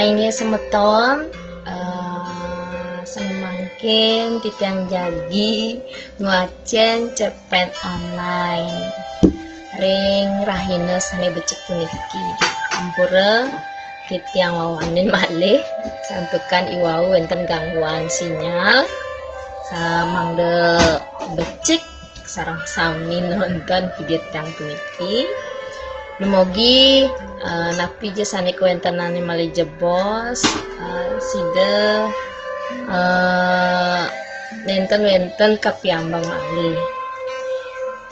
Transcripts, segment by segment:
Aingnya semeton semangkin titiang jagi nguacen cepet online ring rahina sane becek puniki ampura titiang wawanin malih santukan iwau enten gangguan sinyal samangde becek sarang sami nonton video titiang puniki Lumogi napi je sane kuentenane malih jebos side wenten kapiambang malih.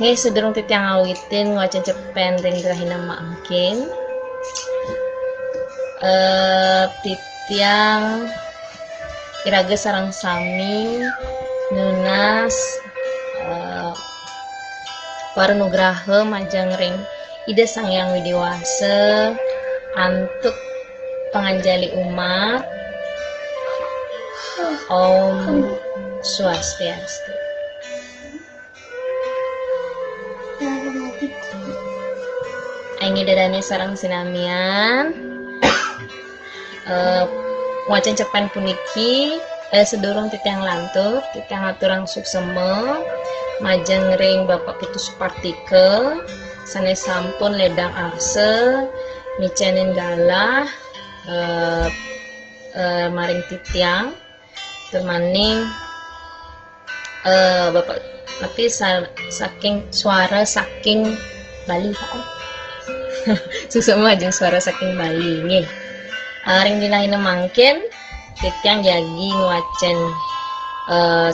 Nggih sedurung titiang awitin ngwacen cepen ring rahina maangkin. Titiang iraga sareng sami nunas para nugraha majang ring Ida Sang Yang Widiwasa antuk panganjali umat Om Swastiastu. Aing dadane sareng sinamian wacan cepen puniki sedurung titiang lantur titiang aturang suksema majeng ring Bapak Putu Supartike sane sampun ledang arse micenin galah maring titiang termaning Bapak tapi saking suara saking Bali susah majeng suara saking Bali nggih ring dinahina mangkin titiang jagi nguacen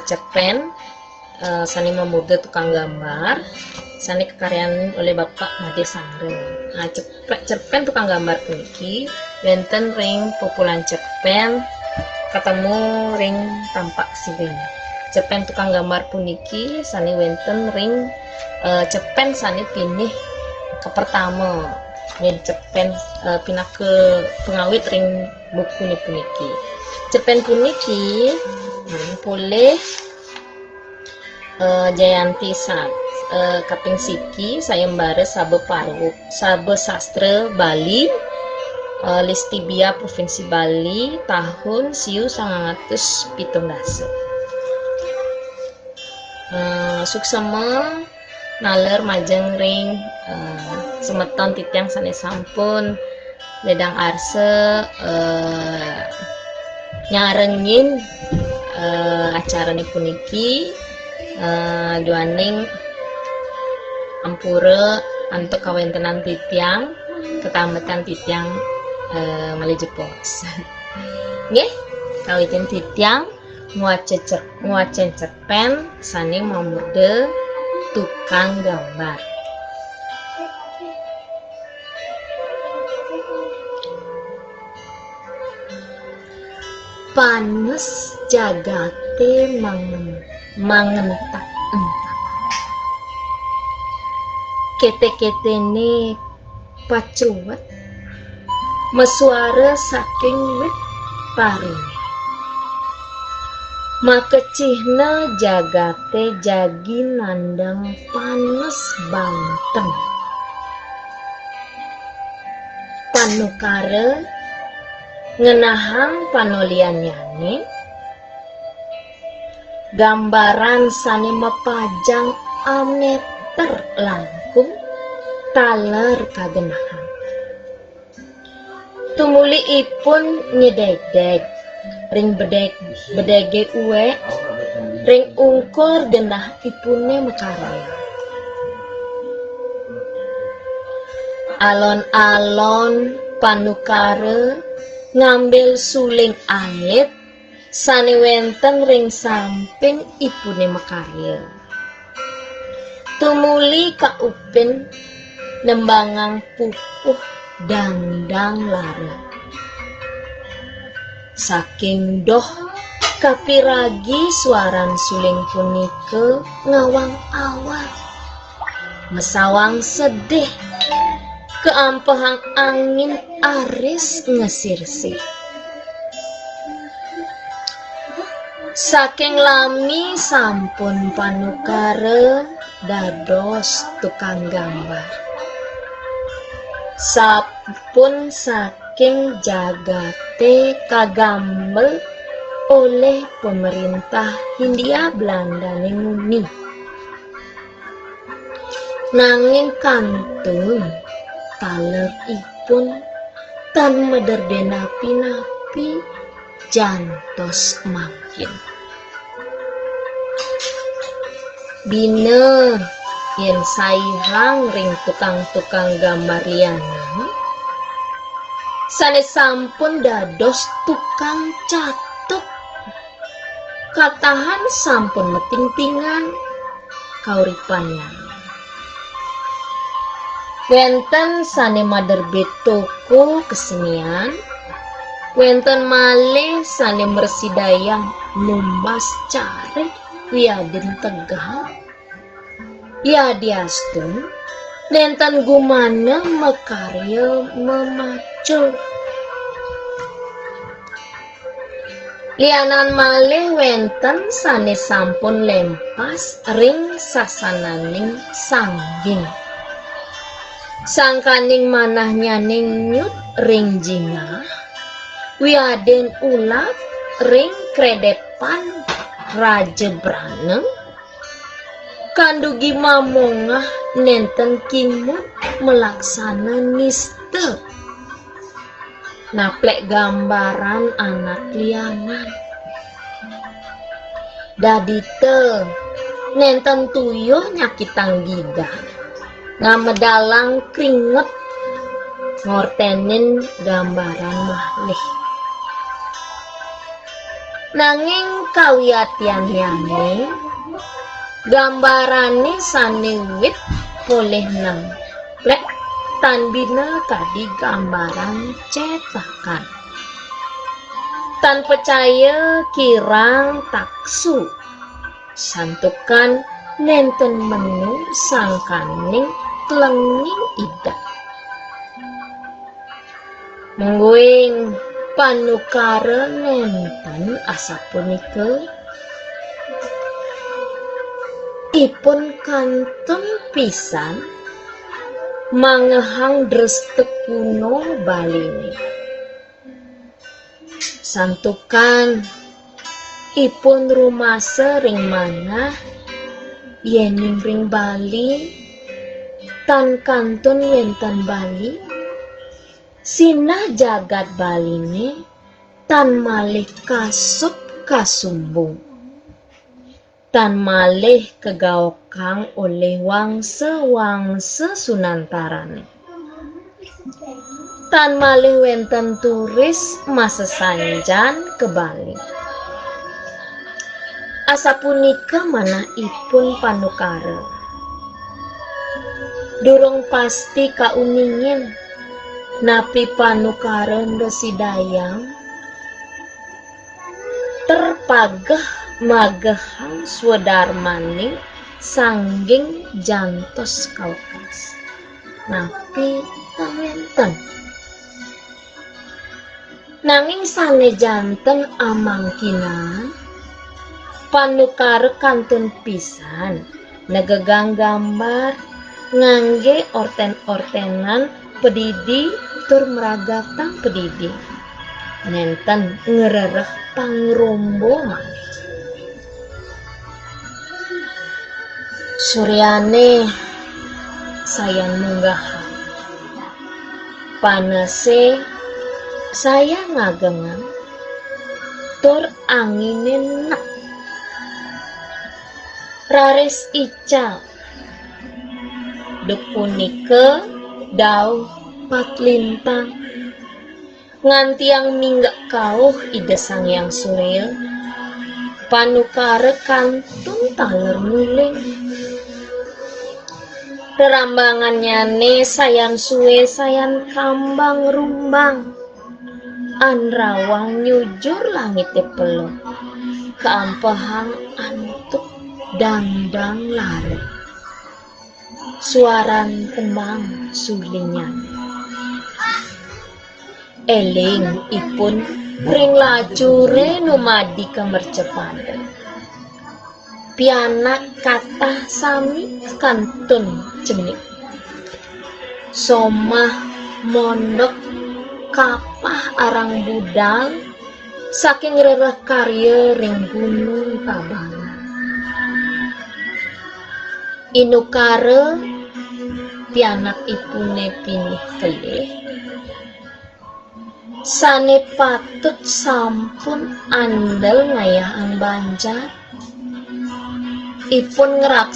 cepen sani memuda tukang gambar sani kekaryaan oleh Bapak Made Sangreng. Nah, cerpen tukang gambar puniki wenten ring populan cerpen ketemu ring tampak siring. Cerpen tukang gambar puniki sani wenten ring cerpen sani pinih ke pertama ning cerpen pinah ke pengawit ring buku puniki. Cerpen puniki boleh Jayanti kaping siki sayembara sabe parwu sabe sastra Bali Listibia Provinsi Bali tahun siu 1917 suksema naler majeng ring semeton titiang sane sampun ledang arse nyarengin acarane puniki duaning ampura antuk kawentenan titiang ketamatan titiang malih jepos nggih kawitin titiang nguacen cerpen sane mamuda tukang gambar panes jagate mangentak kete-ketene pacuwet mesuara saking wit paring makecihna jagate jagi nandang panes banteng panukara ngenahang panolian nyane gambaran sane mepajang ameter langkung taler kagenahan tumuli ipun nyedeg-deg ring bedege uwe ring ungkur genah ipune mekaraya alon-alon panukara ngambil suling angit sane wenten ring samping ipune mekarya tumuli kaupin nembangang pupuh dangdang lara saking doh kapiragi suaran suling punike ngawang awal mesawang sedih keampehang angin aris ngesirsi saking lami sampun panukara dados tukang gambar sampun saking saking jagate kagamel oleh pemerintah Hindia Belanda nguni. Nanging kantun taleripun tan mederdenapi-napi jantos makin. Bina yen sairang ring tukang-tukang gambar liyanan sanes sampun dados tukang catet, katahan sampun meting-tingan kauripannya. Wenten sane maderbit toko kesenian, wenten malih sane mersidayang numbas carik wiadin tegal, yadiastu nenten gumana mekarya memacul. Lianan malih wenten sane sampun lempas ring sasananing sangging. Sangkaning manahnya nyut ring jingah, wiaden ulat ring kredepan raja braneng, kandugi mamongah nenten kimut melaksana niste. Naplek gambaran anak lianan. Dadite nenten tuyuh nyakitang gidah. Ngamedalang keringet ngortenin gambaran malih. Nanging kawiyatian liyane gambarane sane wit poleh nemplek tan bina kadi gambaran cetakan. Tan percaya kirang taksu santukan nenten menu sangkaning lenging ida. Mengguing panukara nenten asapunika ipun kantun pisan mangehang drestek kuno Baline. Santukan ipun rumase ring manah yening ring Bali tan kantun yenten Bali sinah jagat Baline tan malih kasup kasumbung, tan malih kegaokang oleh wangse sunantarane, tan malih wenten turis masesanjan ke Bali. Asapunika manahipun panukara durung pasti kauningin napi panukara ndesidayang terpagah magehang swadarmaning sangging jantos kaukas napi tawenten. Nanging sane janten amangkinan panukara kantun pisan negegang gambar ngangge orten-ortenan pedidi tur meragatang pedidi nenten ngerereh pangrombo maneh. Suryane sayang munggah panase saya ngagengan tur anginin nak raris ical dupunike daw patlintang ngantiang minggak kauh ide sangyang suril panukara kantun taler nuling rerambangannya ne sayan suwe sayan kambang rumbang anrawang nyujur langit peluk keampahang antuk dangdang lari suaran tembang sulingan eling ipun ring lajure numadi kemercepaden pianak kata sami kantun cenik somah mondok kapah arang budal saking rereh karya ring gunung Tabanan. Inukare pianak ipune pinih kelih sane patut sampun andel ngayahang banjar ipun ngerak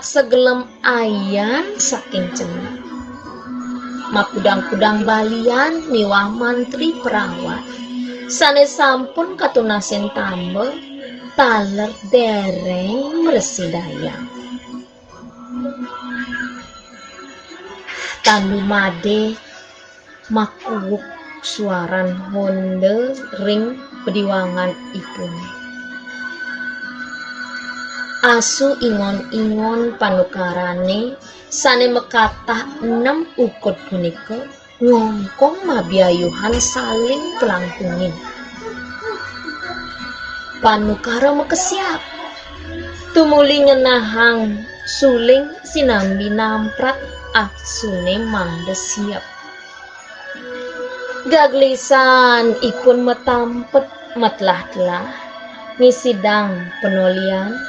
segelem ayan saking cenah makudang-kudang balian miwah mantri perawat sane sampun katunasin tambel taler dereng mresidayang tandu made makuwuk suaran honde ring pediwangan ipun asu ingon-ingon panukarane sane mekatah 6 ukut punika ngongkong mabiyayuhan saling pelangkungin panukara mekesiap tumuli ngenahang suling sinambi namprat aksune mangde siap gaglisan ipun metampet metlah-telah nisidang penolian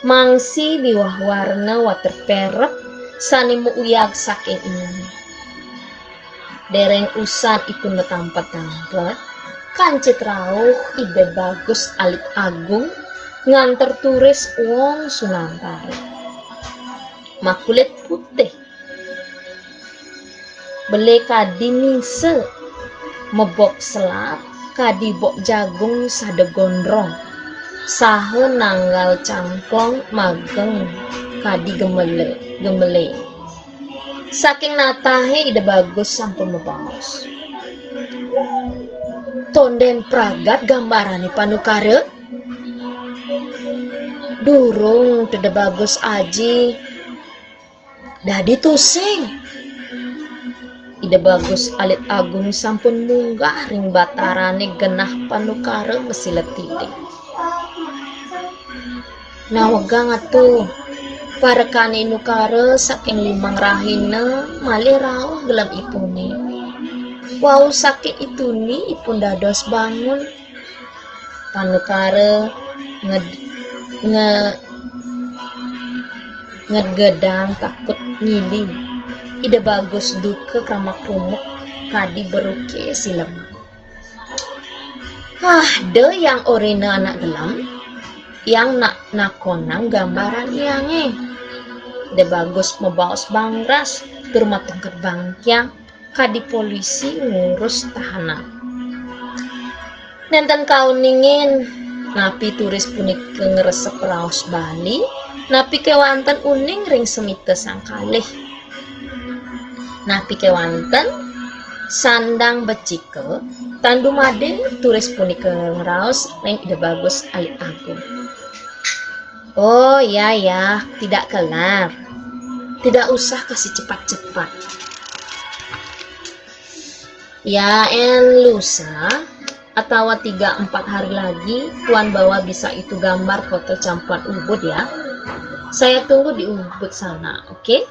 mangsi biwah warna water perep sani muuyag saking ini dereng usan ipun metampet-tampet kancit rauh ide bagus alit agung nganter turis wong Sunantari makulit putih bele kadi mise mebok selap kadi bok jagung sade gondrong sahe nanggal cangklong mageng kadi gemele saking natahe ide bagus sampun mebaos tonden pragat gambarane panukare durung tede bagus aji dadi tusing ide bagus alit agung sampun munggah ring batarane genah panukare mesiletiti nawegang atuh parekane nukare saking limang rahina malih rawuh gelam ipune wau sakit ituni ipun dados bangun panukare ngedgedang takut ngiling ide bagus duke kramak rumuk kadi beruke silem de yang orina anak gelam yang nakonang gambaran iange de bagus mebaos bangras turmateng bangkyang kadi polisi ngurus tahanan nenten kauningin napi turis punika ngresep raos Bali napi kewanten uning ring semite sangkalih napi kewanten sandang becike tandu made turis punika ngeraos ring ide bagus alit agung oh ya tidak kelar tidak usah kasih cepat-cepat ya lusa atau 3-4 hari lagi Tuan bawa bisa itu gambar foto campuran Ubud ya saya tunggu di Ubud sana oke?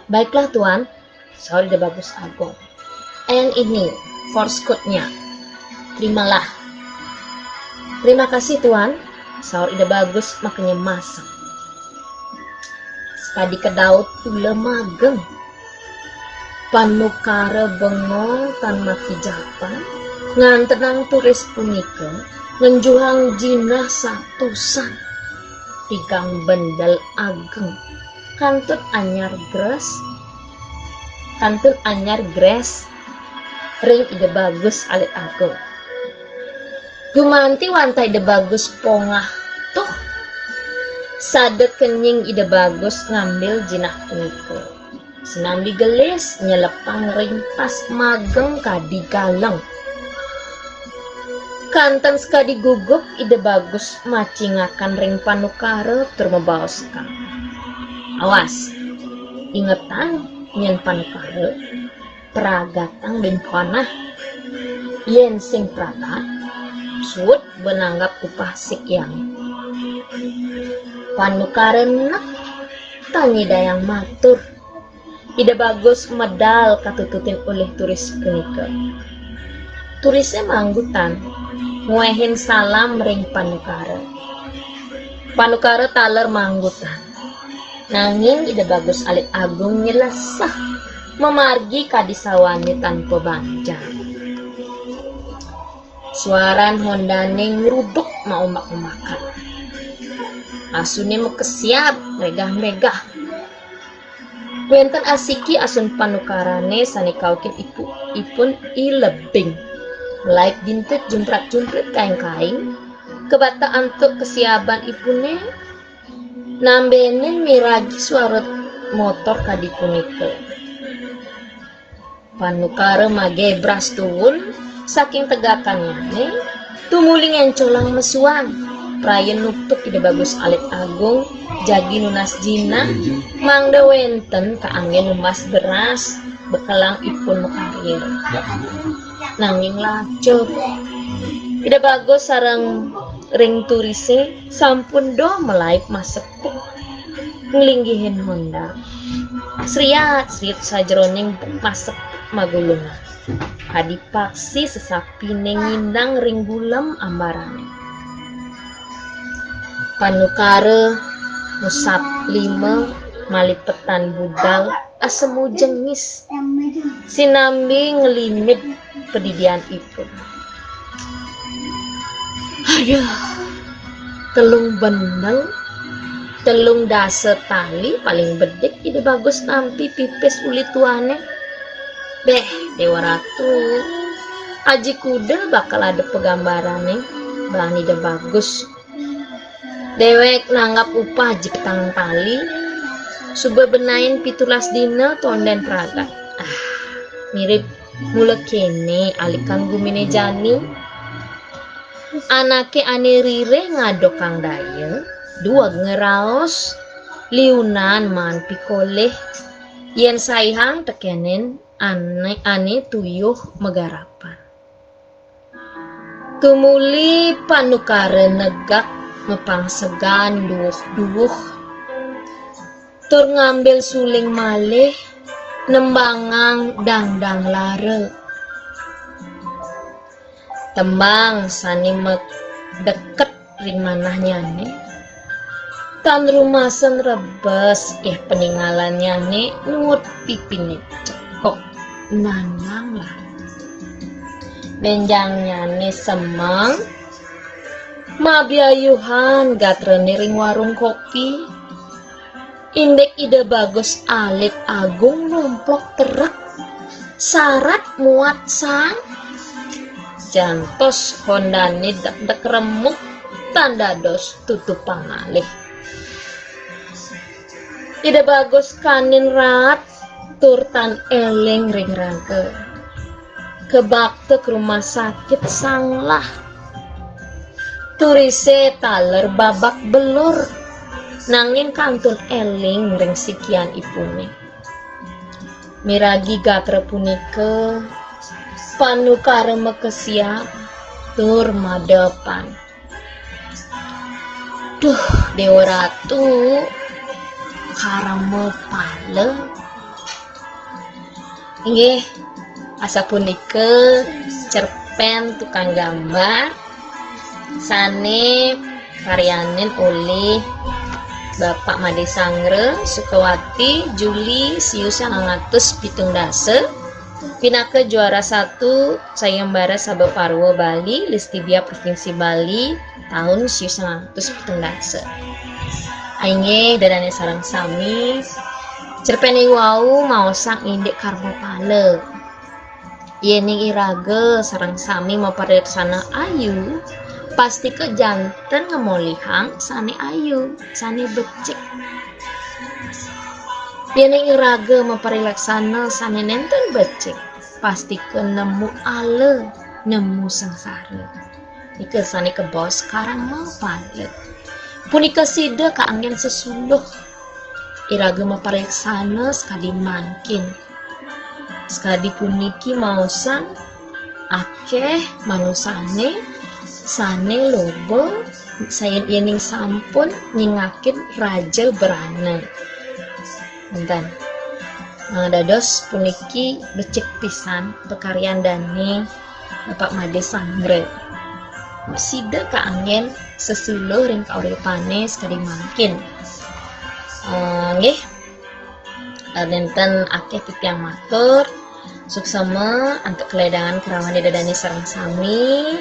Baiklah Tuan sorry udah bagus agung and ini force code-nya terimalah terima kasih Tuan sahur ide bagus makanya masak sekadi kedaut ule mageng panukare bengong tan maki japan ngantenang turis punika ngenjuhang jinah satusan tigang bendel ageng kantun anyar gres ring ide bagus alit agung gumanti wantai ide bagus pongah tuh sadet kenying ide bagus ngambil jinah punika senambi gelis nyelepang ringpas mageng kadi galeng kanten sekadi gugup ide bagus macingakan ring panukare turmebaoskan awas ingetan nyen panukare pragatang ben panah yen sing pragat suut benanggap upah sikyang panukare nak tani dayang matur ide bagus medal katututin oleh turis punika. Turisnya manggutan nguehin salam ring Panukara. Panukara taler manggutan. Nanging ide bagus alit agung nyelasah memargi kadisawani tanpa banjar. Suaran hondaning ngerubuk maumak-umakan. Asune mekesiap megah-megah. Wenten asiki asun panukarane sani kaukin ipun ilebing. Laik bintet jumprat-jumprit kain-kain. Kebata antuk kesiaban ipune. Nambenin miragi suara motor kadipunike. Panukara magebras tuwun saking tegakannya nih. Tumuling encolang mesuan. Prayen nutuk ide bagus alit agung jagi nunas jina mangda wenten kaanggen numas beras bekelang ipun mekarir nanging lacup ide bagus sareng ring turise sampun do melaip masepuk nglinggihin Honda sriat sajroning masep magulungan hadipaksi sesapi nengindang ring gulem ambarane. Panukara musap 5 malipetan budal asemu jengis sinambi ngelimit pedidian ipun. Aduh, telung bendeng, telung dase tali paling bedek ide bagus nampi pipis uli tuane. Beh, Dewa Ratu, aji kuda bakal ada pegambarannya, bang ide bagus. Dewek nanggap upah jiptang tali suba benain pitulas dina tonden praga. Mirip mula kene alikan gumine jani anake ane rire ngadokang daya dua ngeraos liunan man pikoleh yen saihang tekenen ane tuyuh megarapan. Tumuli Panukara negak mepang segan duwuh tur ngambil suling malih nembangang dangdang lare tembang sani deket ring manahnya nih tan rumasen rebes peninggalannya nih nuwut pipine cekok nanang lah benjangnya nih semang mabiayuhan gatrene ring warung kopi indek ide bagus alit agung numplok terak syarat muat sang jantos hondane dek remuk tanda dos tutup pangalih ide bagus kanin rat turtan eling ring rangke kebakte ke rumah sakit sanglah turise taler babak belur nanging kantun eling ring sikian ipune miragi gatra punika Panukara mekesiap tur madepan. Duh Dewa Ratu karamo pale inggih asa punika cerpen tukang gambar sane karyanin oleh Bapak Made Sangre Sukawati Juli Sius 1917 Pinaka juara 1 sayembara Sabah Parwo Bali Listibia Provinsi Bali tahun Sius 1917 aingge dadane sareng sami cerpen wau maosang indek karmo pale yening iraga sareng sami mapareksana ayu pasti ke janten ngemolihang sane ayu sane becik yening iraga maparilaksana sane nenten becik pasti ke nemu ale nemu sengsara ike sane ke bos sekarang mau palet punika sida kaanggen sesuluh iraga maparilaksana sekali mangkin sekali puniki mausan akeh manusane sane lobo saya yening sampun nyingakin raja berana bentan Dados puniki becik pisan pekaryan dani Bapak Made Sangre. Sida kaanggen sesuluh ring kauripane sekali mangkin. Nggih. Dinten akeh titiang matur suksema untuk keledangan kerawan dedadani sareng sami.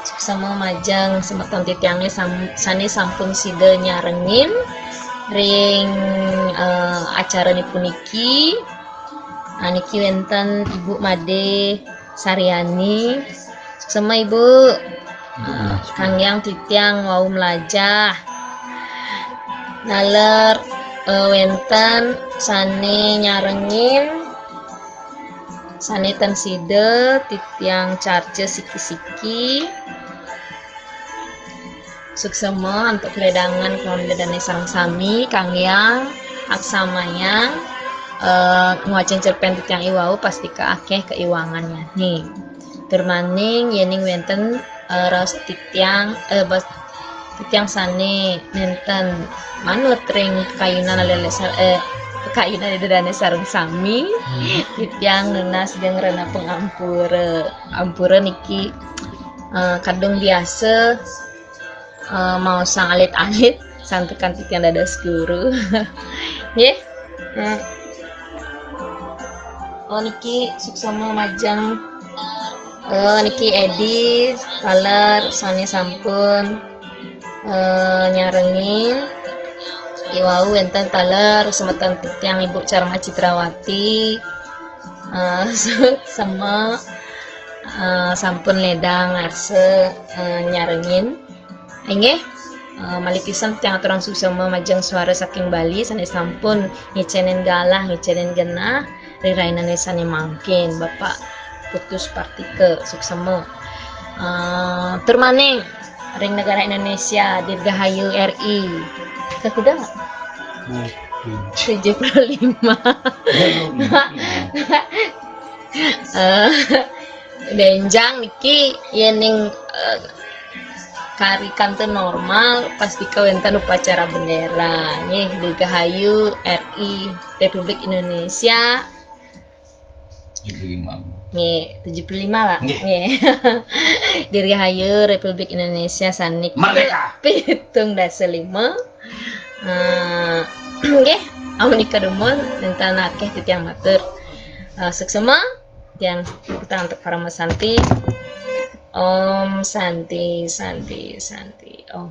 Suksema majang semeton titiange sane sampun sida nyarengin ring acara puniki. Niki wenten Ibu Made Saryani. Suksema Ibu. Kang yang titiang wau melajah. Naler wenten sane nyarengin sane ten side titiang charge siki-siki suksema untuk keledangan keluarga dan sareng sami kang yang aksamanya nguacen cerpen titiang iwau pasti akeh keiwangannya nih termaning yening wenten ras titiang titiang sane nenten man letring kayunan lelesar kayunan dedane sareng sami titiang neunas jeung rena pengampura ampura niki kadung biasa mau sang alit-alit santekan titiang dados guru nggih niki suksema majang niki Edi kaler sane sampun nyarengin iwau wenten taler semeton titiang Ibu Charma Citrawati sama sampun ledang arse nyarengin inggih malih pisan tiyang aturang suksema majang suara saking Bali sane sampun ngicenen galah ngicenen genah rirainane sane mangkin Bapak Putus Partike suksema termaning ring negara Indonesia Dirgahayu RI kekuda 75 benjang niki yening kari kantor normal pasti kawentan upacara bendera nih Dirgahayu RI Republik Indonesia 75 lah nih Dirgahayu Republik Indonesia sanik Merdeka pitung dasa 5 nggih amun ikademun tentang akeh titiang matur suksema yang kita untuk para mesanti Om Santi Om